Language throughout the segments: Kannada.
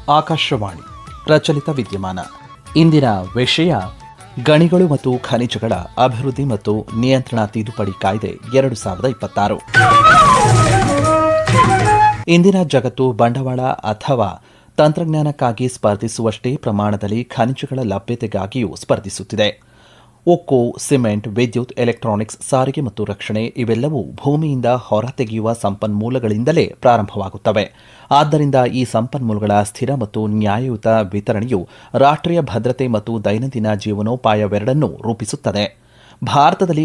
ಆಕಾಶವಾಣಿ ಪ್ರಚಲಿತ ವಿದ್ಯಮಾನ. ಇಂದಿನ ವಿಷಯ ಗಣಿಗಳು ಮತ್ತು ಖನಿಜಗಳ ಅಭಿವೃದ್ಧಿ ಮತ್ತು ನಿಯಂತ್ರಣ ತಿದ್ದುಪಡಿ ಕಾಯ್ದೆ 2026. ಇಂದಿನ ಜಗತ್ತು ಬಂಡವಾಳ ಅಥವಾ ತಂತ್ರಜ್ಞಾನಕ್ಕಾಗಿ ಸ್ಪರ್ಧಿಸುವಷ್ಟೇ ಪ್ರಮಾಣದಲ್ಲಿ ಖನಿಜಗಳ ಲಭ್ಯತೆಗಾಗಿಯೂ ಸ್ಪರ್ಧಿಸುತ್ತಿದೆ. ಉಕ್ಕು, ಸಿಮೆಂಟ್, ವಿದ್ಯುತ್, ಎಲೆಕ್ಟ್ರಾನಿಕ್ಸ್, ಸಾರಿಗೆ ಮತ್ತು ರಕ್ಷಣೆ ಇವೆಲ್ಲವೂ ಭೂಮಿಯಿಂದ ಹೊರತೆಗೆಯುವ ಸಂಪನ್ಮೂಲಗಳಿಂದಲೇ ಪ್ರಾರಂಭವಾಗುತ್ತವೆ. ಆದ್ದರಿಂದ ಈ ಸಂಪನ್ಮೂಲಗಳ ಸ್ಥಿರ ಮತ್ತು ನ್ಯಾಯಯುತ ವಿತರಣೆಯು ರಾಷ್ಟ್ರೀಯ ಭದ್ರತೆ ಮತ್ತು ದೈನಂದಿನ ಜೀವನೋಪಾಯವೆರಡನ್ನೂ ರೂಪಿಸುತ್ತದೆ. ಭಾರತದಲ್ಲಿ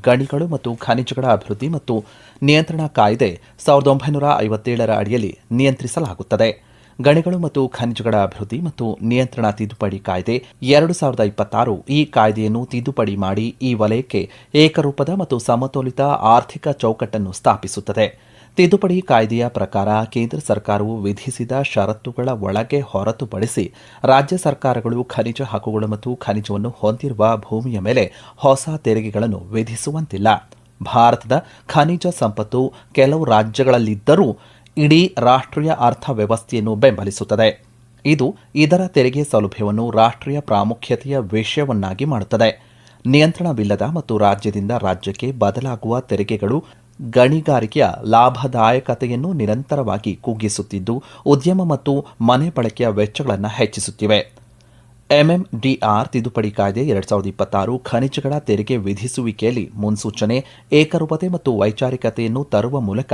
ಗಣಿಗಳು ಮತ್ತು ಖನಿಜಗಳ ಅಭಿವೃದ್ಧಿ ಮತ್ತು ನಿಯಂತ್ರಣ ಕಾಯ್ದೆ 1957 ಅಡಿಯಲ್ಲಿ ನಿಯಂತ್ರಿಸಲಾಗುತ್ತದೆ. ಗಣಿಗಳು ಮತ್ತು ಖನಿಜಗಳ ಅಭಿವೃದ್ಧಿ ಮತ್ತು ನಿಯಂತ್ರಣ ತಿದ್ದುಪಡಿ ಕಾಯ್ದೆ 2026 ಈ ಕಾಯ್ದೆಯನ್ನು ತಿದ್ದುಪಡಿ ಮಾಡಿ ಈ ವಲಯಕ್ಕೆ ಏಕರೂಪದ ಮತ್ತು ಸಮತೋಲಿತ ಆರ್ಥಿಕ ಚೌಕಟ್ಟನ್ನು ಸ್ಥಾಪಿಸುತ್ತದೆ. ತಿದ್ದುಪಡಿ ಕಾಯ್ದೆಯ ಪ್ರಕಾರ ಕೇಂದ್ರ ಸರ್ಕಾರವು ವಿಧಿಸಿದ ಷರತ್ತುಗಳ ಒಳಗೆ ಹೊರತುಪಡಿಸಿ ರಾಜ್ಯ ಸರ್ಕಾರಗಳು ಖನಿಜ ಹಕ್ಕುಗಳು ಮತ್ತು ಖನಿಜವನ್ನು ಹೊಂದಿರುವ ಭೂಮಿಯ ಮೇಲೆ ಹೊಸ ತೆರಿಗೆಗಳನ್ನು ವಿಧಿಸುವಂತಿಲ್ಲ. ಭಾರತದ ಖನಿಜ ಸಂಪತ್ತು ಕೆಲವು ರಾಜ್ಯಗಳಲ್ಲಿದ್ದರೂ ಇಡೀ ರಾಷ್ಟ್ರೀಯ ಅರ್ಥವ್ಯವಸ್ಥೆಯನ್ನು ಬೆಂಬಲಿಸುತ್ತದೆ. ಇದು ಇದರ ತೆರಿಗೆ ಸೌಲಭ್ಯವನ್ನು ರಾಷ್ಟ್ರೀಯ ಪ್ರಾಮುಖ್ಯತೆಯ ವಿಷಯವನ್ನಾಗಿ ಮಾಡುತ್ತದೆ. ನಿಯಂತ್ರಣವಿಲ್ಲದ ಮತ್ತು ರಾಜ್ಯದಿಂದ ರಾಜ್ಯಕ್ಕೆ ಬದಲಾಗುವ ತೆರಿಗೆಗಳು ಗಣಿಗಾರಿಕೆಯ ಲಾಭದಾಯಕತೆಯನ್ನು ನಿರಂತರವಾಗಿ ಕುಗ್ಗಿಸುತ್ತಿದ್ದು ಉದ್ಯಮ ಮತ್ತು ಮನೆ ಬಳಕೆಯ ವೆಚ್ಚಗಳನ್ನು ಹೆಚ್ಚಿಸುತ್ತಿವೆ. ಎಂಎಂಡಿಆರ್ ತಿದ್ದುಪಡಿ ಕಾಯ್ದೆ 2026 ಖನಿಜಗಳ ತೆರಿಗೆ ವಿಧಿಸುವಿಕೆಯಲ್ಲಿ ಮುನ್ಸೂಚನೆ, ಏಕರೂಪತೆ ಮತ್ತು ವೈಚಾರಿಕತೆಯನ್ನು ತರುವ ಮೂಲಕ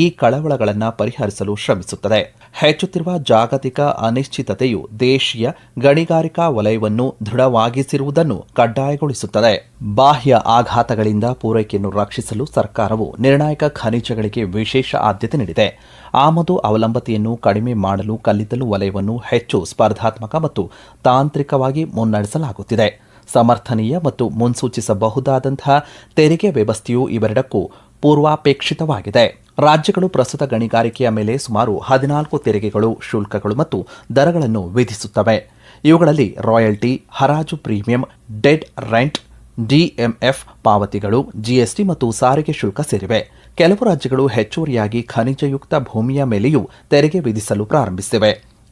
ಈ ಕಳವಳಗಳನ್ನು ಪರಿಹರಿಸಲು ಶ್ರಮಿಸುತ್ತದೆ. ಹೆಚ್ಚುತ್ತಿರುವ ಜಾಗತಿಕ ಅನಿಶ್ಚಿತತೆಯು ದೇಶೀಯ ಗಣಿಗಾರಿಕಾ ವಲಯವನ್ನು ದೃಢವಾಗಿಸಿರುವುದನ್ನು ಕಡ್ಡಾಯಗೊಳಿಸುತ್ತದೆ. ಬಾಹ್ಯ ಆಘಾತಗಳಿಂದ ಪೂರೈಕೆಯನ್ನು ರಕ್ಷಿಸಲು ಸರ್ಕಾರವು ನಿರ್ಣಾಯಕ ಖನಿಜಗಳಿಗೆ ವಿಶೇಷ ಆದ್ಯತೆ ನೀಡಿದೆ. ಆಮದು ಅವಲಂಬತೆಯನ್ನು ಕಡಿಮೆ ಮಾಡಲು ಕಲ್ಲಿದ್ದಲು ವಲಯವನ್ನು ಹೆಚ್ಚು ಸ್ಪರ್ಧಾತ್ಮಕ ಮತ್ತು ತಾಂತ್ರಿಕವಾಗಿ ಮುನ್ನಡೆಸಲಾಗುತ್ತಿದೆ. ಸಮರ್ಥನೀಯ ಮತ್ತು ಮುನ್ಸೂಚಿಸಬಹುದಾದಂತಹ ತೆರಿಗೆ ವ್ಯವಸ್ಥೆಯು ಇವೆರಡಕ್ಕೂ ಪೂರ್ವಾಪೇಕ್ಷಿತವಾಗಿದೆ. ರಾಜ್ಯಗಳು ಪ್ರಸ್ತುತ ಗಣಿಗಾರಿಕೆಯ ಮೇಲೆ ಸುಮಾರು 14 ತೆರಿಗೆಗಳು, ಶುಲ್ಕಗಳು ಮತ್ತು ದರಗಳನ್ನು ವಿಧಿಸುತ್ತವೆ. ಇವುಗಳಲ್ಲಿ ರಾಯಲ್ಟಿ, ಹರಾಜು ಪ್ರೀಮಿಯಂ, ಡೆಡ್ ರೆಂಟ್, ಡಿಎಂಎಫ್ ಪಾವತಿಗಳು, ಜಿಎಸ್ಟಿ ಮತ್ತು ಸಾರಿಗೆ ಶುಲ್ಕ ಸೇರಿವೆ. ಕೆಲವು ರಾಜ್ಯಗಳು ಹೆಚ್ಚುವರಿಯಾಗಿ ಖನಿಜಯುಕ್ತ ಭೂಮಿಯ ಮೇಲೆಯೂ ತೆರಿಗೆ ವಿಧಿಸಲು ಪ್ರಾರಂಭಿಸಿವೆ.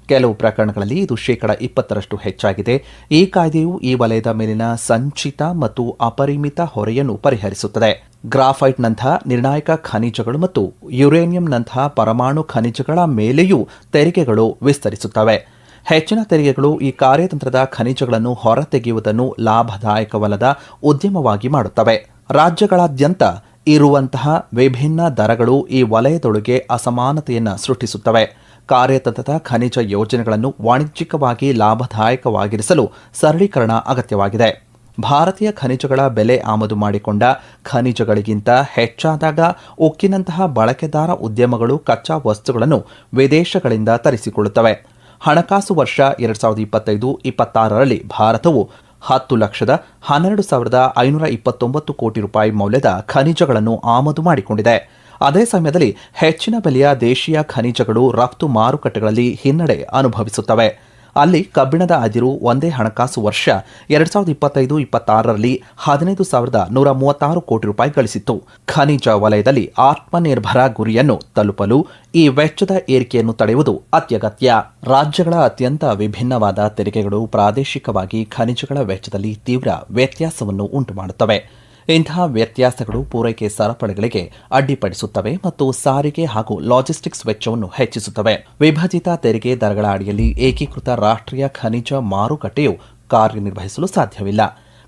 ಕೆಲವು ಪ್ರಕರಣಗಳಲ್ಲಿ ಇದು 20% ಹೆಚ್ಚಾಗಿದೆ. ಈ ಕಾಯ್ದೆಯು ಈ ವಲಯದ ಮೇಲಿನ ಸಂಚಿತ ಮತ್ತು ಅಪರಿಮಿತ ಹೊರೆಯನ್ನು ಪರಿಹರಿಸುತ್ತದೆ. ಗ್ರಾಫೈಟ್ನಂತಹ ನಿರ್ಣಾಯಕ ಖನಿಜಗಳು ಮತ್ತು ಯುರೇನಿಯಂನಂತಹ ಪರಮಾಣು ಖನಿಜಗಳ ಮೇಲೆಯೂ ತೆರಿಗೆಗಳು ವಿಸ್ತರಿಸುತ್ತವೆ. ಹೆಚ್ಚಿನ ತೆರಿಗೆಗಳು ಈ ಕಾರ್ಯತಂತ್ರದ ಖನಿಜಗಳನ್ನು ಹೊರತೆಗೆಯುವುದನ್ನು ಲಾಭದಾಯಕವಲ್ಲದ ಉದ್ಯಮವಾಗಿ ಮಾಡುತ್ತವೆ. ರಾಜ್ಯಗಳಾದ್ಯಂತ ಇರುವಂತಹ ವಿಭಿನ್ನ ದರಗಳು ಈ ವಲಯದೊಳಗೆ ಅಸಮಾನತೆಯನ್ನು ಸೃಷ್ಟಿಸುತ್ತವೆ. ಕಾರ್ಯತಂತ್ರದ ಖನಿಜ ಯೋಜನೆಗಳನ್ನು ವಾಣಿಜ್ಯಿಕವಾಗಿ ಲಾಭದಾಯಕವಾಗಿರಿಸಲು ಸರಳೀಕರಣ ಅಗತ್ಯವಾಗಿದೆ. ಭಾರತೀಯ ಖನಿಜಗಳ ಬೆಲೆ ಆಮದು ಮಾಡಿಕೊಂಡ ಖನಿಜಗಳಿಗಿಂತ ಹೆಚ್ಚಾದಾಗ ಉಕ್ಕಿನಂತಹ ಬಳಕೆದಾರ ಉದ್ಯಮಗಳು ಕಚ್ಚಾ ವಸ್ತುಗಳನ್ನು ವಿದೇಶಗಳಿಂದ ತರಿಸಿಕೊಳ್ಳುತ್ತವೆ. ಹಣಕಾಸು ವರ್ಷ 2025-26ರಲ್ಲಿ ಭಾರತವು 10,12,529 ಕೋಟಿ ರೂಪಾಯಿ ಮೌಲ್ಯದ ಖನಿಜಗಳನ್ನು ಆಮದು ಮಾಡಿಕೊಂಡಿದೆ. ಅದೇ ಸಮಯದಲ್ಲಿ ಹೆಚ್ಚಿನ ಬೆಲೆಯ ದೇಶೀಯ ಖನಿಜಗಳು ರಫ್ತು ಮಾರುಕಟ್ಟೆಗಳಲ್ಲಿ ಹಿನ್ನಡೆ ಅನುಭವಿಸುತ್ತವೆ. ಅಲ್ಲಿ ಕಬ್ಬಿಣದ ಅದಿರು ಒಂದೇ ಹಣಕಾಸು ವರ್ಷ 2025-26ರಲ್ಲಿ 15,136 ಕೋಟಿ ರೂಪಾಯಿ ಗಳಿಸಿತ್ತು. ಖನಿಜ ವಲಯದಲ್ಲಿ ಆತ್ಮನಿರ್ಭರ ಗುರಿಯನ್ನು ತಲುಪಲು ಈ ವೆಚ್ಚದ ಏರಿಕೆಯನ್ನು ತಡೆಯುವುದು ಅತ್ಯಗತ್ಯ. ರಾಜ್ಯಗಳ ಅತ್ಯಂತ ವಿಭಿನ್ನವಾದ ತೆರಿಗೆಗಳು ಪ್ರಾದೇಶಿಕವಾಗಿ ಖನಿಜಗಳ ವೆಚ್ಚದಲ್ಲಿ ತೀವ್ರ ವ್ಯತ್ಯಾಸವನ್ನು ಉಂಟುಮಾಡುತ್ತವೆ. ಇಂತಹ ವ್ಯತ್ಯಾಸಗಳು ಪೂರೈಕೆ ಸರಪಳಿಗಳಿಗೆ ಅಡ್ಡಿಪಡಿಸುತ್ತವೆ ಮತ್ತು ಸಾರಿಗೆ ಹಾಗೂ ಲಾಜಿಸ್ಟಿಕ್ಸ್ ವೆಚ್ಚವನ್ನು ಹೆಚ್ಚಿಸುತ್ತವೆ. ವಿಭಜಿತ ತೆರಿಗೆ ದರಗಳ ಅಡಿಯಲ್ಲಿ ಏಕೀಕೃತ ರಾಷ್ಟ್ರೀಯ ಖನಿಜ ಮಾರುಕಟ್ಟೆಯು ಕಾರ್ಯನಿರ್ವಹಿಸಲು ಸಾಧ್ಯವಿಲ್ಲ.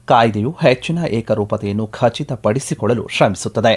ಕಾಯ್ದೆಯು ಹೆಚ್ಚಿನ ಏಕರೂಪತೆಯನ್ನು ಖಚಿತಪಡಿಸಿಕೊಳ್ಳಲು ಶ್ರಮಿಸುತ್ತದೆ.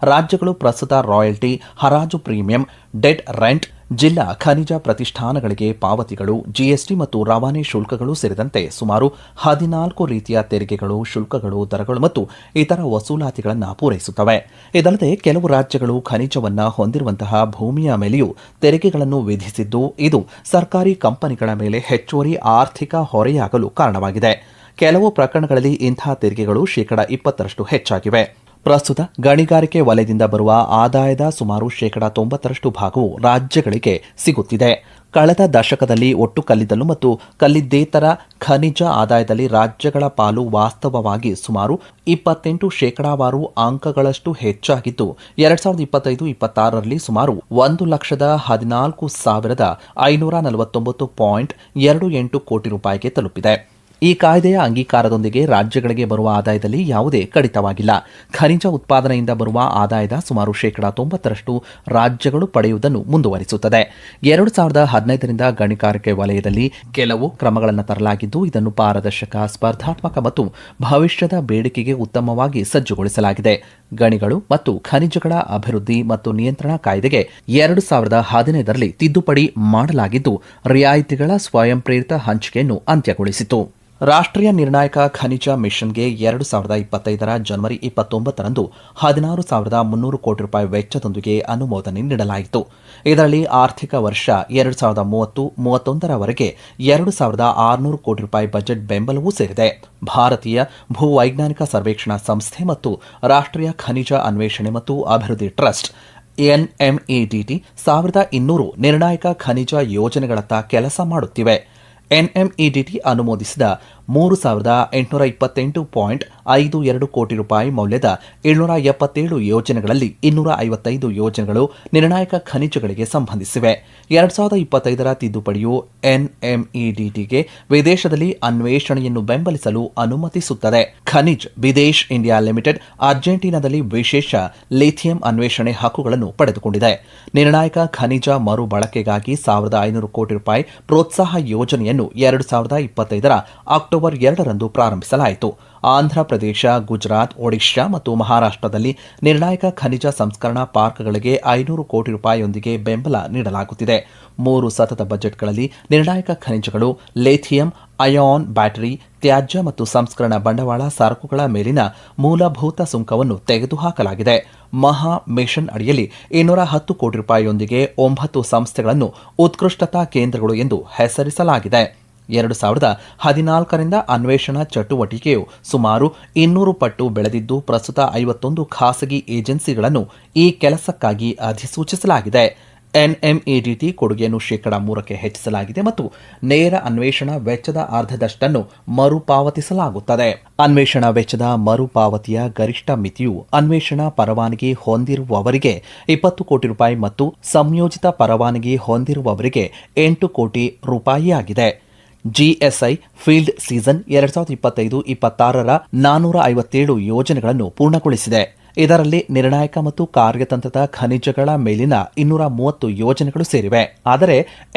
ರಾಜ್ಯಗಳು ಪ್ರಸ್ತುತ ರಾಯಲ್ಟಿ, ಹರಾಜು ಪ್ರೀಮಿಯಂ, ಡೆಡ್ ರೆಂಟ್, ಜಿಲ್ಲಾ ಖನಿಜ ಪ್ರತಿಷ್ಠಾನಗಳಿಗೆ ಪಾವತಿಗಳು, ಜಿಎಸ್ಟಿ ಮತ್ತು ರವಾನೆ ಶುಲ್ಕಗಳು ಸೇರಿದಂತೆ ಸುಮಾರು 14 ರೀತಿಯ ತೆರಿಗೆಗಳು, ಶುಲ್ಕಗಳು, ದರಗಳು ಮತ್ತು ಇತರ ವಸೂಲಾತಿಗಳನ್ನು ಪೂರೈಸುತ್ತವೆ. ಇದಲ್ಲದೆ ಕೆಲವು ರಾಜ್ಯಗಳು ಖನಿಜವನ್ನು ಹೊಂದಿರುವಂತಹ ಭೂಮಿಯ ಮೇಲೆಯೂ ತೆರಿಗೆಗಳನ್ನು ವಿಧಿಸಿದ್ದು ಇದು ಸರ್ಕಾರಿ ಕಂಪನಿಗಳ ಮೇಲೆ ಹೆಚ್ಚುವರಿ ಆರ್ಥಿಕ ಹೊರೆಯಾಗಲು ಕಾರಣವಾಗಿದೆ. ಕೆಲವು ಪ್ರಕರಣಗಳಲ್ಲಿ ಇಂತಹ ತೆರಿಗೆಗಳು 20% ಹೆಚ್ಚಾಗಿವೆ. ಪ್ರಸ್ತುತ ಗಣಿಗಾರಿಕೆ ವಲಯದಿಂದ ಬರುವ ಆದಾಯದ ಸುಮಾರು 90% ಭಾಗವು ರಾಜ್ಯಗಳಿಗೆ ಸಿಗುತ್ತಿದೆ. ಕಳೆದ ದಶಕದಲ್ಲಿ ಒಟ್ಟು ಕಲ್ಲಿದ್ದಲು ಮತ್ತು ಕಲ್ಲಿದ್ದೇತರ ಖನಿಜ ಆದಾಯದಲ್ಲಿ ರಾಜ್ಯಗಳ ಪಾಲು ವಾಸ್ತವವಾಗಿ ಸುಮಾರು 28% ಅಂಕಗಳಷ್ಟು ಹೆಚ್ಚಾಗಿದ್ದು 2025-26ರಲ್ಲಿ ಸುಮಾರು 1,14,549.28 ಕೋಟಿ ರೂಪಾಯಿಗೆ ತಲುಪಿದೆ. ಈ ಕಾಯ್ದೆಯ ಅಂಗೀಕಾರದೊಂದಿಗೆ ರಾಜ್ಯಗಳಿಗೆ ಬರುವ ಆದಾಯದಲ್ಲಿ ಯಾವುದೇ ಕಡಿತವಾಗಿಲ್ಲ. ಖನಿಜ ಉತ್ಪಾದನೆಯಿಂದ ಬರುವ ಆದಾಯದ ಸುಮಾರು 90% ರಾಜ್ಯಗಳು ಪಡೆಯುವುದನ್ನು ಮುಂದುವರಿಸುತ್ತದೆ. 2015ರಿಂದ ಗಣಿಗಾರಿಕೆ ವಲಯದಲ್ಲಿ ಕೆಲವು ಕ್ರಮಗಳನ್ನು ತರಲಾಗಿದ್ದು, ಇದನ್ನು ಪಾರದರ್ಶಕ, ಸ್ಪರ್ಧಾತ್ಮಕ ಮತ್ತು ಭವಿಷ್ಯದ ಬೇಡಿಕೆಗೆ ಉತ್ತಮವಾಗಿ ಸಜ್ಜುಗೊಳಿಸಲಾಗಿದೆ. ಗಣಿಗಳು ಮತ್ತು ಖನಿಜಗಳ ಅಭಿವೃದ್ಧಿ ಮತ್ತು ನಿಯಂತ್ರಣ ಕಾಯ್ದೆಗೆ 2015ರಲ್ಲಿ ತಿದ್ದುಪಡಿ ಮಾಡಲಾಗಿದ್ದು, ರಿಯಾಯಿತಿಗಳ ಸ್ವಯಂ ಪ್ರೇರಿತ ಹಂಚಿಕೆಯನ್ನು ಅಂತ್ಯಗೊಳಿಸಿತು. ರಾಷ್ಟ್ರೀಯ ನಿರ್ಣಾಯಕ ಖನಿಜ ಮಿಷನ್ಗೆ 2025ರ ಜನವರಿ 29ರಂದು 16,300 ಕೋಟಿ ರೂಪಾಯಿ ವೆಚ್ಚದೊಂದಿಗೆ ಅನುಮೋದನೆ ನೀಡಲಾಯಿತು. ಇದರಲ್ಲಿ ಆರ್ಥಿಕ ವರ್ಷ 2030-31ರವರೆಗೆ 2,600 ಕೋಟಿ ರೂಪಾಯಿ ಬಜೆಟ್ ಬೆಂಬಲವೂ ಸೇರಿದೆ. ಭಾರತೀಯ ಭೂವೈಜ್ಞಾನಿಕ ಸರ್ವೇಕ್ಷಣಾ ಸಂಸ್ಥೆ ಮತ್ತು ರಾಷ್ಟ್ರೀಯ ಖನಿಜ ಅನ್ವೇಷಣೆ ಮತ್ತು ಅಭಿವೃದ್ಧಿ ಟ್ರಸ್ಟ್ NMEDT 1,200 ನಿರ್ಣಾಯಕ ಖನಿಜ ಯೋಜನೆಗಳತ್ತ ಕೆಲಸ ಮಾಡುತ್ತಿವೆ. NMEDT ಅನುಮೋದಿಸಿದ 3,828.52 ಕೋಟಿ ರೂಪಾಯಿ ಮೌಲ್ಯದ 777 ಯೋಜನೆಗಳಲ್ಲಿ 255 ಯೋಜನೆಗಳು ನಿರ್ಣಾಯಕ ಖನಿಜಗಳಿಗೆ ಸಂಬಂಧಿಸಿವೆ. 2025ರ ತಿದ್ದುಪಡಿಯು NMEDTಗೆ ವಿದೇಶದಲ್ಲಿ ಅನ್ವೇಷಣೆಯನ್ನು ಬೆಂಬಲಿಸಲು ಅನುಮತಿಸುತ್ತದೆ. ಖನಿಜ್ ಬಿದೇಶ್ ಇಂಡಿಯಾ ಲಿಮಿಟೆಡ್ ಅರ್ಜೆಂಟೀನಾದಲ್ಲಿ ವಿಶೇಷ ಲಿಥಿಯಂ ಅನ್ವೇಷಣೆ ಹಕ್ಕುಗಳನ್ನು ಪಡೆದುಕೊಂಡಿದೆ. ನಿರ್ಣಾಯಕ ಖನಿಜ ಮರುಬಳಕೆಗಾಗಿ 1,500 ಕೋಟಿ ರೂಪಾಯಿ ಪ್ರೋತ್ಸಾಹ ಯೋಜನೆಯನ್ನು 2025ರ ಅಕ್ಟೋಬರ್ 2ರಂದು ಪ್ರಾರಂಭಿಸಲಾಯಿತು. ಆಂಧ್ರಪ್ರದೇಶ, ಗುಜರಾತ್, ಒಡಿಶಾ ಮತ್ತು ಮಹಾರಾಷ್ಟ್ರದಲ್ಲಿ ನಿರ್ಣಾಯಕ ಖನಿಜ ಸಂಸ್ಕರಣಾ ಪಾರ್ಕ್ಗಳಿಗೆ 500 ಕೋಟಿ ರೂಪಾಯಿಯೊಂದಿಗೆ ಬೆಂಬಲ ನೀಡಲಾಗುತ್ತಿದೆ. 3 ಸತತ ಬಜೆಟ್ಗಳಲ್ಲಿ ನಿರ್ಣಾಯಕ ಖನಿಜಗಳು, ಲಿಥಿಯಂ ಅಯಾನ್ ಬ್ಯಾಟರಿ, ತ್ಯಾಜ್ಯ ಮತ್ತು ಸಂಸ್ಕರಣಾ ಬಂಡವಾಳ ಸರಕುಗಳ ಮೇಲಿನ ಮೂಲಭೂತ ಸುಂಕವನ್ನು ತೆಗೆದುಹಾಕಲಾಗಿದೆ. ಮಹಾ ಮಿಷನ್ ಅಡಿಯಲ್ಲಿ 210 ಕೋಟಿ ರೂಪಾಯಿಯೊಂದಿಗೆ 9 ಸಂಸ್ಥೆಗಳನ್ನು ಉತ್ಕೃಷ್ಟತಾ ಕೇಂದ್ರಗಳು ಎಂದು ಹೆಸರಿಸಲಾಗಿದೆ. 2014ರಿಂದ ಅನ್ವೇಷಣಾ ಚಟುವಟಿಕೆಯು ಸುಮಾರು 200 ಪಟ್ಟು ಬೆಳೆದಿದ್ದು, ಪ್ರಸ್ತುತ 51 ಖಾಸಗಿ ಏಜೆನ್ಸಿಗಳನ್ನು ಈ ಕೆಲಸಕ್ಕಾಗಿ ಅಧಿಸೂಚಿಸಲಾಗಿದೆ. NMEDT ಕೊಡುಗೆಯನ್ನು 3% ಹೆಚ್ಚಿಸಲಾಗಿದೆ ಮತ್ತು ನೇರ ಅನ್ವೇಷಣಾ ವೆಚ್ಚದ ಅರ್ಧದಷ್ಟನ್ನು ಮರುಪಾವತಿಸಲಾಗುತ್ತದೆ. ಅನ್ವೇಷಣಾ ವೆಚ್ಚದ ಮರುಪಾವತಿಯ ಗರಿಷ್ಠ ಮಿತಿಯು ಅನ್ವೇಷಣಾ ಪರವಾನಗಿ ಹೊಂದಿರುವವರಿಗೆ 20 ಕೋಟಿ ರೂಪಾಯಿ ಮತ್ತು ಸಂಯೋಜಿತ ಪರವಾನಗಿ ಹೊಂದಿರುವವರಿಗೆ 8 ಕೋಟಿ ರೂಪಾಯಿಯಾಗಿದೆ. GSI ಫೀಲ್ಡ್ ಸೀಸನ್ 2025-26ರ 457 ಯೋಜನೆಗಳನ್ನು ಪೂರ್ಣಗೊಳಿಸಿದೆ. ಇದರಲ್ಲಿ ನಿರ್ಣಾಯಕ ಮತ್ತು ಕಾರ್ಯತಂತ್ರದ ಖನಿಜಗಳ ಮೇಲಿನ 230 ಯೋಜನೆಗಳು ಸೇರಿವೆ. ಆದರೆ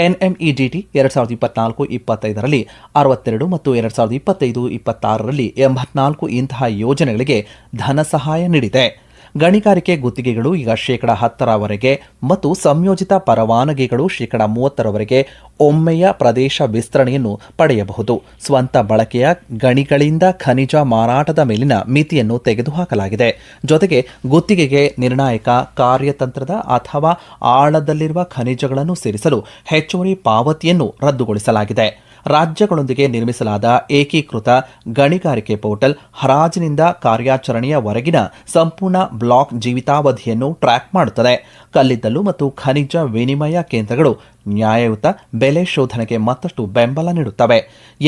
NMEDT 2024-25ರಲ್ಲಿ 62 ಮತ್ತು 2025-26ರಲ್ಲಿ 84 ಇಂತಹ ಯೋಜನೆಗಳಿಗೆ ಧನ ಸಹಾಯ ನೀಡಿದೆ. ಗಣಿಗಾರಿಕೆ ಗುತ್ತಿಗೆಗಳು ಈಗ 10%ರವರೆಗೆ ಮತ್ತು ಸಂಯೋಜಿತ ಪರವಾನಗಿಗಳು 30%ರವರೆಗೆ ಒಮ್ಮೆಯ ಪ್ರದೇಶ ವಿಸ್ತರಣೆಯನ್ನು ಪಡೆಯಬಹುದು. ಸ್ವಂತ ಬಳಕೆಯ ಗಣಿಗಳಿಂದ ಖನಿಜ ಮಾರಾಟದ ಮೇಲಿನ ಮಿತಿಯನ್ನು ತೆಗೆದುಹಾಕಲಾಗಿದೆ. ಜೊತೆಗೆ ಗುತ್ತಿಗೆಗೆ ನಿರ್ಣಾಯಕ, ಕಾರ್ಯತಂತ್ರದ ಅಥವಾ ಆಳದಲ್ಲಿರುವ ಖನಿಜಗಳನ್ನು ಸೇರಿಸಲು ಹೆಚ್ಚುವರಿ ಪಾವತಿಯನ್ನು ರದ್ದುಗೊಳಿಸಲಾಗಿದೆ. ರಾಜ್ಯಗಳೊಂದಿಗೆ ನಿರ್ಮಿಸಲಾದ ಏಕೀಕೃತ ಗಣಿಗಾರಿಕೆ ಪೋರ್ಟಲ್ ಹರಾಜಿನಿಂದ ಕಾರ್ಯಾಚರಣೆಯವರೆಗಿನ ಸಂಪೂರ್ಣ ಬ್ಲಾಕ್ ಜೀವಿತಾವಧಿಯನ್ನು ಟ್ರ್ಯಾಕ್ ಮಾಡುತ್ತದೆ. ಕಲ್ಲಿದ್ದಲು ಮತ್ತು ಖನಿಜ ವಿನಿಮಯ ಕೇಂದ್ರಗಳು ನ್ಯಾಯಯುತ ಬೆಲೆ ಶೋಧನೆಗೆ ಮತ್ತಷ್ಟು ಬೆಂಬಲ ನೀಡುತ್ತವೆ.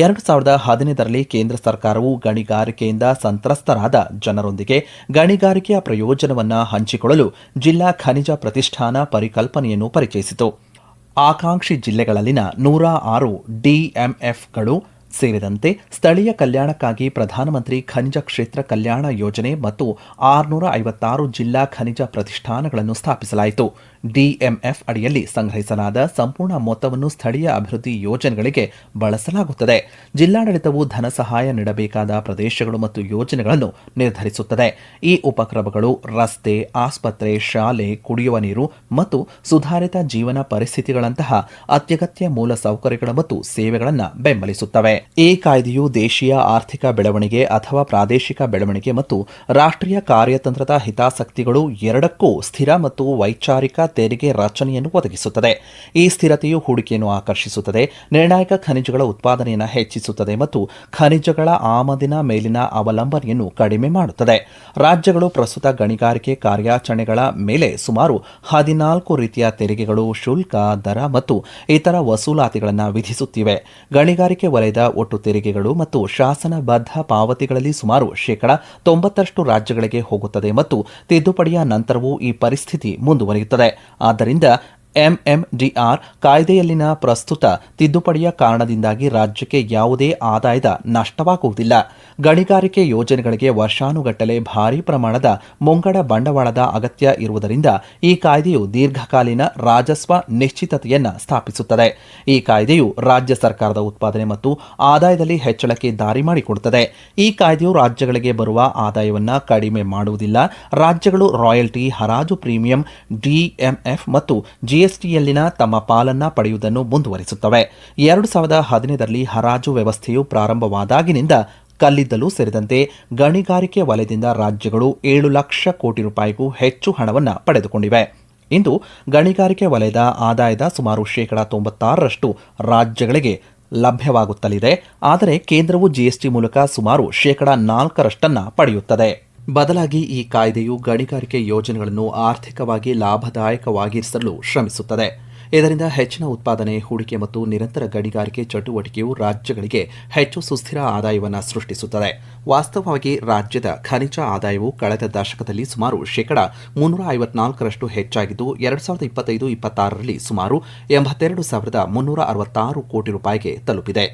2015ರಲ್ಲಿ ಕೇಂದ್ರ ಸರ್ಕಾರವು ಗಣಿಗಾರಿಕೆಯಿಂದ ಸಂತ್ರಸ್ತರಾದ ಜನರೊಂದಿಗೆ ಗಣಿಗಾರಿಕೆಯ ಪ್ರಯೋಜನವನ್ನು ಹಂಚಿಕೊಳ್ಳಲು ಜಿಲ್ಲಾ ಖನಿಜ ಪ್ರತಿಷ್ಠಾನ ಪರಿಕಲ್ಪನೆಯನ್ನು ಪರಿಚಯಿಸಿತು. ಆಕಾಂಕ್ಷಿ ಜಿಲ್ಲೆಗಳಲ್ಲಿನ 106 DMFಗಳು ಸೇರಿದಂತೆ ಸ್ಥಳೀಯ ಕಲ್ಯಾಣಕ್ಕಾಗಿ ಪ್ರಧಾನಮಂತ್ರಿ ಖನಿಜ ಕ್ಷೇತ್ರ ಕಲ್ಯಾಣ ಯೋಜನೆ ಮತ್ತು 656 ಜಿಲ್ಲಾ ಖನಿಜ ಪ್ರತಿಷ್ಠಾನಗಳನ್ನು ಸ್ಥಾಪಿಸಲಾಯಿತು. DMF ಅಡಿಯಲ್ಲಿ ಸಂಗ್ರಹಿಸಲಾದ ಸಂಪೂರ್ಣ ಮೊತ್ತವನ್ನು ಸ್ಥಳೀಯ ಅಭಿವೃದ್ಧಿ ಯೋಜನೆಗಳಿಗೆ ಬಳಸಲಾಗುತ್ತದೆ. ಜಿಲ್ಲಾಡಳಿತವು ಧನ ಸಹಾಯ ನೀಡಬೇಕಾದ ಪ್ರದೇಶಗಳು ಮತ್ತು ಯೋಜನೆಗಳನ್ನು ನಿರ್ಧರಿಸುತ್ತದೆ. ಈ ಉಪಕ್ರಮಗಳು ರಸ್ತೆ, ಆಸ್ಪತ್ರೆ, ಶಾಲೆ, ಕುಡಿಯುವ ನೀರು ಮತ್ತು ಸುಧಾರಿತ ಜೀವನ ಪರಿಸ್ಥಿತಿಗಳಂತಹ ಅತ್ಯಗತ್ಯ ಮೂಲ ಸೌಕರ್ಯಗಳು ಮತ್ತು ಸೇವೆಗಳನ್ನು ಬೆಂಬಲಿಸುತ್ತವೆ. ಈ ಕಾಯ್ದೆಯು ದೇಶೀಯ ಆರ್ಥಿಕ ಬೆಳವಣಿಗೆ ಅಥವಾ ಪ್ರಾದೇಶಿಕ ಬೆಳವಣಿಗೆ ಮತ್ತು ರಾಷ್ಟ್ರೀಯ ಕಾರ್ಯತಂತ್ರದ ಹಿತಾಸಕ್ತಿಗಳು ಎರಡಕ್ಕೂ ಸ್ಥಿರ ಮತ್ತು ವೈಚಾರಿಕ ತೆರಿಗೆ ರಚನೆಯನ್ನು ಒದಗಿಸುತ್ತದೆ. ಈ ಸ್ಥಿರತೆಯು ಹೂಡಿಕೆಯನ್ನು ಆಕರ್ಷಿಸುತ್ತದೆ, ನಿರ್ಣಾಯಕ ಖನಿಜಗಳ ಉತ್ಪಾದನೆಯನ್ನು ಹೆಚ್ಚಿಸುತ್ತದೆ ಮತ್ತು ಖನಿಜಗಳ ಆಮದಿನ ಮೇಲಿನ ಅವಲಂಬನೆಯನ್ನು ಕಡಿಮೆ ಮಾಡುತ್ತದೆ. ರಾಜ್ಯಗಳು ಪ್ರಸ್ತುತ ಗಣಿಗಾರಿಕೆ ಕಾರ್ಯಾಚರಣೆಗಳ ಮೇಲೆ ಸುಮಾರು 14 ರೀತಿಯ ತೆರಿಗೆಗಳು, ಶುಲ್ಕ, ದರ ಮತ್ತು ಇತರ ವಸೂಲಾತಿಗಳನ್ನು ವಿಧಿಸುತ್ತಿವೆ. ಗಣಿಗಾರಿಕೆ ವಲಯದ ಒಟ್ಟು ತೆರಿಗೆಗಳು ಮತ್ತು ಶಾಸನಬದ್ಧ ಪಾವತಿಗಳಲ್ಲಿ ಸುಮಾರು 90% ರಾಜ್ಯಗಳಿಗೆ ಹೋಗುತ್ತದೆ ಮತ್ತು ತಿದ್ದುಪಡಿಯ ನಂತರವೂ ಈ ಪರಿಸ್ಥಿತಿ ಮುಂದುವರಿಯುತ್ತದೆ. ಆದ್ದರಿಂದ ಎಂಎಂಡಿಆರ್ ಕಾಯ್ದೆಯಲ್ಲಿನ ಪ್ರಸ್ತುತ ತಿದ್ದುಪಡಿಯ ಕಾರಣದಿಂದಾಗಿ ರಾಜ್ಯಕ್ಕೆ ಯಾವುದೇ ಆದಾಯದ ನಷ್ಟವಾಗುವುದಿಲ್ಲ. ಗಣಿಗಾರಿಕೆ ಯೋಜನೆಗಳಿಗೆ ವರ್ಷಾನುಗಟ್ಟಲೆ ಭಾರೀ ಪ್ರಮಾಣದ ಮುಂಗಡ ಬಂಡವಾಳದ ಅಗತ್ಯ ಇರುವುದರಿಂದ ಈ ಕಾಯ್ದೆಯು ದೀರ್ಘಕಾಲೀನ ರಾಜಸ್ವ ನಿಶ್ಚಿತತೆಯನ್ನು ಸ್ಥಾಪಿಸುತ್ತದೆ. ಈ ಕಾಯ್ದೆಯು ರಾಜ್ಯ ಸರ್ಕಾರದ ಉತ್ಪಾದನೆ ಮತ್ತು ಆದಾಯದಲ್ಲಿ ಹೆಚ್ಚಳಕ್ಕೆ ದಾರಿ ಮಾಡಿಕೊಡುತ್ತದೆ. ಈ ಕಾಯ್ದೆಯು ರಾಜ್ಯಗಳಿಗೆ ಬರುವ ಆದಾಯವನ್ನು ಕಡಿಮೆ ಮಾಡುವುದಿಲ್ಲ. ರಾಜ್ಯಗಳು ರಾಯಲ್ಟಿ, ಹರಾಜು ಪ್ರೀಮಿಯಂ, ಡಿಎಂಎಫ್ ಮತ್ತು ಜಿಎಸ್ಟಿಯಲ್ಲಿನ ತಮ್ಮ ಪಾಲನ್ನ ಪಡೆಯುವುದನ್ನು ಮುಂದುವರಿಸುತ್ತವೆ. 2015ರಲ್ಲಿ ಹರಾಜು ವ್ಯವಸ್ಥೆಯು ಪ್ರಾರಂಭವಾದಾಗಿನಿಂದ ಕಲ್ಲಿದ್ದಲು ಸೇರಿದಂತೆ ಗಣಿಗಾರಿಕೆ ವಲಯದಿಂದ ರಾಜ್ಯಗಳು 7 ಲಕ್ಷ ಕೋಟಿ ರೂಪಾಯಿಗೂ ಹೆಚ್ಚು ಹಣವನ್ನು ಪಡೆದುಕೊಂಡಿವೆ. ಇಂದು ಗಣಿಗಾರಿಕೆ ವಲಯದ ಆದಾಯದ ಸುಮಾರು 96% ರಾಜ್ಯಗಳಿಗೆ ಲಭ್ಯವಾಗುತ್ತಲಿದೆ. ಆದರೆ ಕೇಂದ್ರವು ಜಿಎಸ್ಟಿ ಮೂಲಕ ಸುಮಾರು 4% ಪಡೆಯುತ್ತದೆ. ಬದಲಾಗಿ ಈ ಕಾಯ್ದೆಯು ಗಣಿಗಾರಿಕೆ ಯೋಜನೆಗಳನ್ನು ಆರ್ಥಿಕವಾಗಿ ಲಾಭದಾಯಕವಾಗಿರಿಸಲು ಶ್ರಮಿಸುತ್ತದೆ. ಇದರಿಂದ ಹೆಚ್ಚಿನ ಉತ್ಪಾದನೆ, ಹೂಡಿಕೆ ಮತ್ತು ನಿರಂತರ ಗಣಿಗಾರಿಕೆ ಚಟುವಟಿಕೆಯು ರಾಜ್ಯಗಳಿಗೆ ಹೆಚ್ಚು ಸುಸ್ಥಿರ ಆದಾಯವನ್ನು ಸೃಷ್ಟಿಸುತ್ತದೆ. ವಾಸ್ತವವಾಗಿ ರಾಜ್ಯದ ಖನಿಜ ಆದಾಯವು ಕಳೆದ ದಶಕದಲ್ಲಿ ಸುಮಾರು 354% ಹೆಚ್ಚಾಗಿದ್ದು 2025-26ರಲ್ಲಿ ಸುಮಾರು 82,366 ಕೋಟಿ ರೂಪಾಯಿಗೆ ತಲುಪಿದೆ.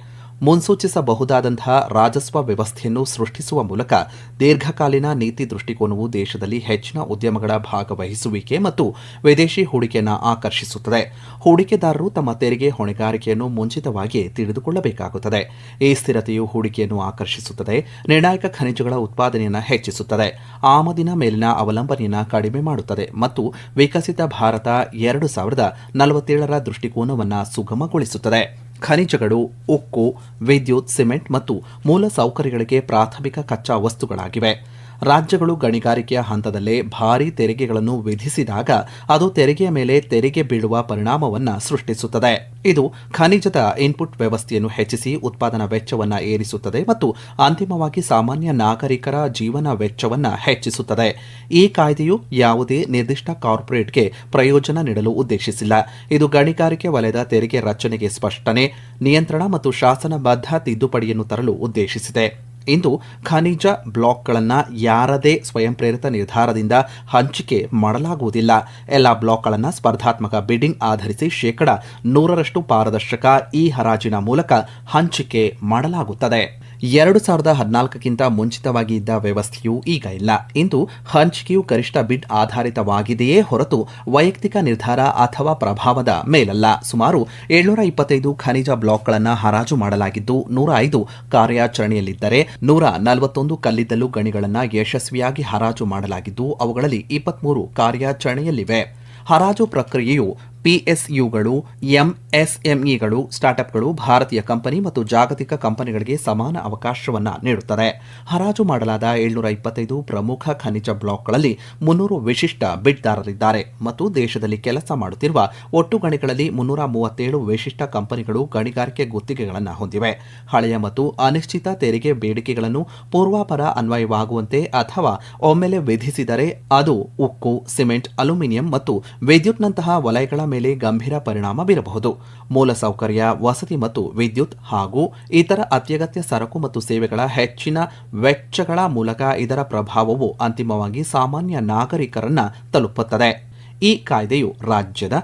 ಮುನ್ಸೂಚಿಸಬಹುದಾದಂತಹ ರಾಜಸ್ವ ವ್ಯವಸ್ಥೆಯನ್ನು ಸೃಷ್ಟಿಸುವ ಮೂಲಕ ದೀರ್ಘಕಾಲೀನ ನೀತಿ ದೃಷ್ಟಿಕೋನವು ದೇಶದಲ್ಲಿ ಹೆಚ್ಚಿನ ಉದ್ಯಮಗಳ ಭಾಗವಹಿಸುವಿಕೆ ಮತ್ತು ವಿದೇಶಿ ಹೂಡಿಕೆಯನ್ನು ಆಕರ್ಷಿಸುತ್ತದೆ. ಹೂಡಿಕೆದಾರರು ತಮ್ಮ ತೆರಿಗೆ ಹೊಣೆಗಾರಿಕೆಯನ್ನು ಮುಂಚಿತವಾಗಿ ತಿಳಿದುಕೊಳ್ಳಬೇಕಾಗುತ್ತದೆ. ಈ ಸ್ಥಿರತೆಯು ಹೂಡಿಕೆಯನ್ನು ಆಕರ್ಷಿಸುತ್ತದೆ, ನಿರ್ಣಾಯಕ ಖನಿಜಗಳ ಉತ್ಪಾದನೆಯನ್ನು ಹೆಚ್ಚಿಸುತ್ತದೆ, ಆಮದಿನ ಮೇಲಿನ ಅವಲಂಬನೆಯನ್ನು ಕಡಿಮೆ ಮಾಡುತ್ತದೆ ಮತ್ತು ವಿಕಸಿತ ಭಾರತ 2047ರ ದೃಷ್ಟಿಕೋನವನ್ನು ಸುಗಮಗೊಳಿಸುತ್ತದೆ. ಖನಿಜಗಳು ಉಕ್ಕು, ವಿದ್ಯುತ್, ಸಿಮೆಂಟ್ ಮತ್ತು ಮೂಲಸೌಕರ್ಯಗಳಿಗೆ ಪ್ರಾಥಮಿಕ ಕಚ್ಚಾ ವಸ್ತುಗಳಾಗಿವೆ. ರಾಜ್ಯಗಳು ಗಣಿಗಾರಿಕೆಯ ಹಂತದಲ್ಲೇ ಭಾರೀ ತೆರಿಗೆಗಳನ್ನು ವಿಧಿಸಿದಾಗ ಅದು ತೆರಿಗೆಯ ಮೇಲೆ ತೆರಿಗೆ ಬೀಳುವ ಪರಿಣಾಮವನ್ನು ಸೃಷ್ಟಿಸುತ್ತದೆ. ಇದು ಖನಿಜದ ಇನ್ಪುಟ್ ವ್ಯವಸ್ಥೆಯನ್ನು ಹೆಚ್ಚಿಸಿ ಉತ್ಪಾದನಾ ವೆಚ್ಚವನ್ನು ಏರಿಸುತ್ತದೆ ಮತ್ತು ಅಂತಿಮವಾಗಿ ಸಾಮಾನ್ಯ ನಾಗರಿಕರ ಜೀವನ ವೆಚ್ಚವನ್ನು ಹೆಚ್ಚಿಸುತ್ತದೆ. ಈ ಕಾಯ್ದೆಯು ಯಾವುದೇ ನಿರ್ದಿಷ್ಟ ಕಾರ್ಪೊರೇಟ್ಗೆ ಪ್ರಯೋಜನ ನೀಡಲು ಉದ್ದೇಶಿಸಿಲ್ಲ. ಇದು ಗಣಿಗಾರಿಕೆ ವಲಯದ ತೆರಿಗೆ ರಚನೆಗೆ ಸ್ಪಷ್ಟನೆ, ನಿಯಂತ್ರಣ ಮತ್ತು ಶಾಸನಬದ್ಧ ತಿದ್ದುಪಡಿಯನ್ನು ತರಲು ಉದ್ದೇಶಿಸಿದೆ. ಇಂದು ಖನಿಜ ಬ್ಲಾಕ್ಗಳನ್ನು ಯಾರದೇ ಸ್ವಯಂ ಪ್ರೇರಿತ ನಿರ್ಧಾರದಿಂದ ಹಂಚಿಕೆ ಮಾಡಲಾಗುವುದಿಲ್ಲ. ಎಲ್ಲ ಬ್ಲಾಕ್ಗಳನ್ನು ಸ್ಪರ್ಧಾತ್ಮಕ ಬಿಡ್ಡಿಂಗ್ ಆಧರಿಸಿ 100% ಪಾರದರ್ಶಕ ಈ ಹರಾಜಿನ ಮೂಲಕ ಹಂಚಿಕೆ ಮಾಡಲಾಗುತ್ತದೆ. 2014ಕ್ಕಿಂತ ಮುಂಚಿತವಾಗಿ ಇದ್ದ ವ್ಯವಸ್ಥೆಯು ಈಗ ಇಲ್ಲ. ಇಂದು ಹಂಚಿಕೆಯು ಗರಿಷ್ಠ ಬಿಡ್ ಆಧಾರಿತವಾಗಿದೆಯೇ ಹೊರತು ವೈಯಕ್ತಿಕ ನಿರ್ಧಾರ ಅಥವಾ ಪ್ರಭಾವದ ಮೇಲಲ್ಲ. ಸುಮಾರು 725 ಖನಿಜ ಬ್ಲಾಕ್ಗಳನ್ನು ಹರಾಜು ಮಾಡಲಾಗಿದ್ದು 105 ಕಾರ್ಯಾಚರಣೆಯಲ್ಲಿದ್ದರೆ 141 ಕಲ್ಲಿದ್ದಲು ಗಣಿಗಳನ್ನು ಯಶಸ್ವಿಯಾಗಿ ಹರಾಜು ಮಾಡಲಾಗಿದ್ದು ಅವುಗಳಲ್ಲಿ 23 ಕಾರ್ಯಾಚರಣೆಯಲ್ಲಿವೆ. ಹರಾಜು ಪ್ರಕ್ರಿಯೆಯು ಪಿಎಸ್ಯುಗಳು, ಎಂಎಸ್ಎಂಇಗಳು, ಸ್ಟಾರ್ಟ್ಅಪ್ಗಳು, ಭಾರತೀಯ ಕಂಪನಿ ಮತ್ತು ಜಾಗತಿಕ ಕಂಪನಿಗಳಿಗೆ ಸಮಾನ ಅವಕಾಶವನ್ನು ನೀಡುತ್ತದೆ. ಹರಾಜು ಮಾಡಲಾದ 725 ಪ್ರಮುಖ ಖನಿಜ ಬ್ಲಾಕ್ಗಳಲ್ಲಿ 300 ವಿಶಿಷ್ಟ ಬಿಡ್ದಾರರಿದ್ದಾರೆ ಮತ್ತು ದೇಶದಲ್ಲಿ ಕೆಲಸ ಮಾಡುತ್ತಿರುವ ಒಟ್ಟು ಗಣಿಗಳಲ್ಲಿ 337 ವಿಶಿಷ್ಟ ಕಂಪನಿಗಳು ಗಣಿಗಾರಿಕೆ ಗುತ್ತಿಗೆಗಳನ್ನು ಹೊಂದಿವೆ. ಹಳೆಯ ಮತ್ತು ಅನಿಶ್ಚಿತ ತೆರಿಗೆ ಬೇಡಿಕೆಗಳನ್ನು ಪೂರ್ವಾಪರ ಅನ್ವಯವಾಗುವಂತೆ ಅಥವಾ ಒಮ್ಮೆಲೆ ವಿಧಿಸಿದರೆ ಅದು ಉಕ್ಕು, ಸಿಮೆಂಟ್, ಅಲ್ಯೂಮಿನಿಯಂ ಮತ್ತು ವಿದ್ಯುತ್ನಂತಹ ವಲಯಗಳ ಮೇಲೆ ಗಂಭೀರ ಪರಿಣಾಮ ಬೀರಬಹುದು. ಮೂಲಸೌಕರ್ಯ, ವಸತಿ ಮತ್ತು ವಿದ್ಯುತ್ ಹಾಗೂ ಇತರ ಅತ್ಯಗತ್ಯ ಸರಕು ಮತ್ತು ಸೇವೆಗಳ ಹೆಚ್ಚಿನ ವೆಚ್ಚಗಳ ಮೂಲಕ ಇದರ ಪ್ರಭಾವವು ಅಂತಿಮವಾಗಿ ಸಾಮಾನ್ಯ ನಾಗರಿಕರನ್ನ ತಲುಪುತ್ತದೆ. ಈ ಕಾಯ್ದೆಯು ರಾಜ್ಯದ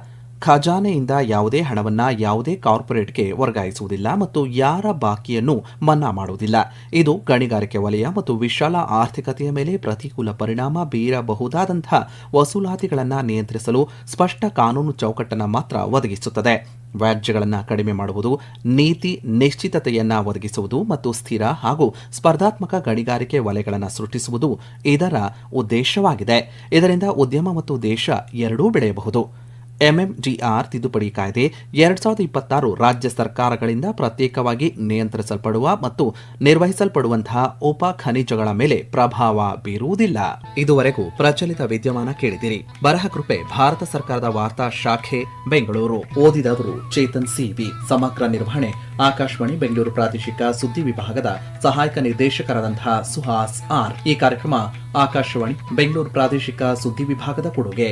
ಖಜಾನೆಯಿಂದ ಯಾವುದೇ ಹಣವನ್ನು ಯಾವುದೇ ಕಾರ್ಪೊರೇಟ್ಗೆ ವರ್ಗಾಯಿಸುವುದಿಲ್ಲ ಮತ್ತು ಯಾರ ಬಾಕಿಯನ್ನು ಮನ್ನಾ ಮಾಡುವುದಿಲ್ಲ. ಇದು ಗಣಿಗಾರಿಕೆ ವಲಯ ಮತ್ತು ವಿಶಾಲ ಆರ್ಥಿಕತೆಯ ಮೇಲೆ ಪ್ರತಿಕೂಲ ಪರಿಣಾಮ ಬೀರಬಹುದಾದಂತಹ ವಸೂಲಾತಿಗಳನ್ನು ನಿಯಂತ್ರಿಸಲು ಸ್ಪಷ್ಟ ಕಾನೂನು ಚೌಕಟ್ಟನ್ನು ಮಾತ್ರ ಒದಗಿಸುತ್ತದೆ. ವ್ಯಾಜ್ಯಗಳನ್ನು ಕಡಿಮೆ ಮಾಡುವುದು, ನೀತಿ ನಿಶ್ಚಿತತೆಯನ್ನು ಒದಗಿಸುವುದು ಮತ್ತು ಸ್ಥಿರ ಹಾಗೂ ಸ್ಪರ್ಧಾತ್ಮಕ ಗಣಿಗಾರಿಕೆ ವಲಯಗಳನ್ನು ಸೃಷ್ಟಿಸುವುದು ಇದರ ಉದ್ದೇಶವಾಗಿದೆ. ಇದರಿಂದ ಉದ್ಯಮ ಮತ್ತು ದೇಶ ಎರಡೂ ಬೆಳೆಯಬಹುದು. ಎಂಎಂಜಿಆರ್ ತಿದ್ದುಪಡಿ ಕಾಯ್ದೆ 2026 ರಾಜ್ಯ ಸರ್ಕಾರಗಳಿಂದ ಪ್ರತ್ಯೇಕವಾಗಿ ನಿಯಂತ್ರಿಸಲ್ಪಡುವ ಮತ್ತು ನಿರ್ವಹಿಸಲ್ಪಡುವಂತಹ ಉಪ ಖನಿಜಗಳ ಮೇಲೆ ಪ್ರಭಾವ ಬೀರುವುದಿಲ್ಲ. ಇದುವರೆಗೂ ಪ್ರಚಲಿತ ವಿದ್ಯಮಾನ ಕೇಳಿದಿರಿ. ಬರಹ ಕೃಪೆ ಭಾರತ ಸರ್ಕಾರದ ವಾರ್ತಾ ಶಾಖೆ ಬೆಂಗಳೂರು. ಓದಿದವರು ಚೇತನ್ ಸಿವಿ. ಸಮಗ್ರ ನಿರ್ವಹಣೆ ಆಕಾಶವಾಣಿ ಬೆಂಗಳೂರು ಪ್ರಾದೇಶಿಕ ಸುದ್ದಿ ವಿಭಾಗದ ಸಹಾಯಕ ನಿರ್ದೇಶಕರಾದಂತಹ ಸುಹಾಸ್ ಆರ್. ಈ ಕಾರ್ಯಕ್ರಮ ಆಕಾಶವಾಣಿ ಬೆಂಗಳೂರು ಪ್ರಾದೇಶಿಕ ಸುದ್ದಿ ವಿಭಾಗದ ಕೊಡುಗೆ.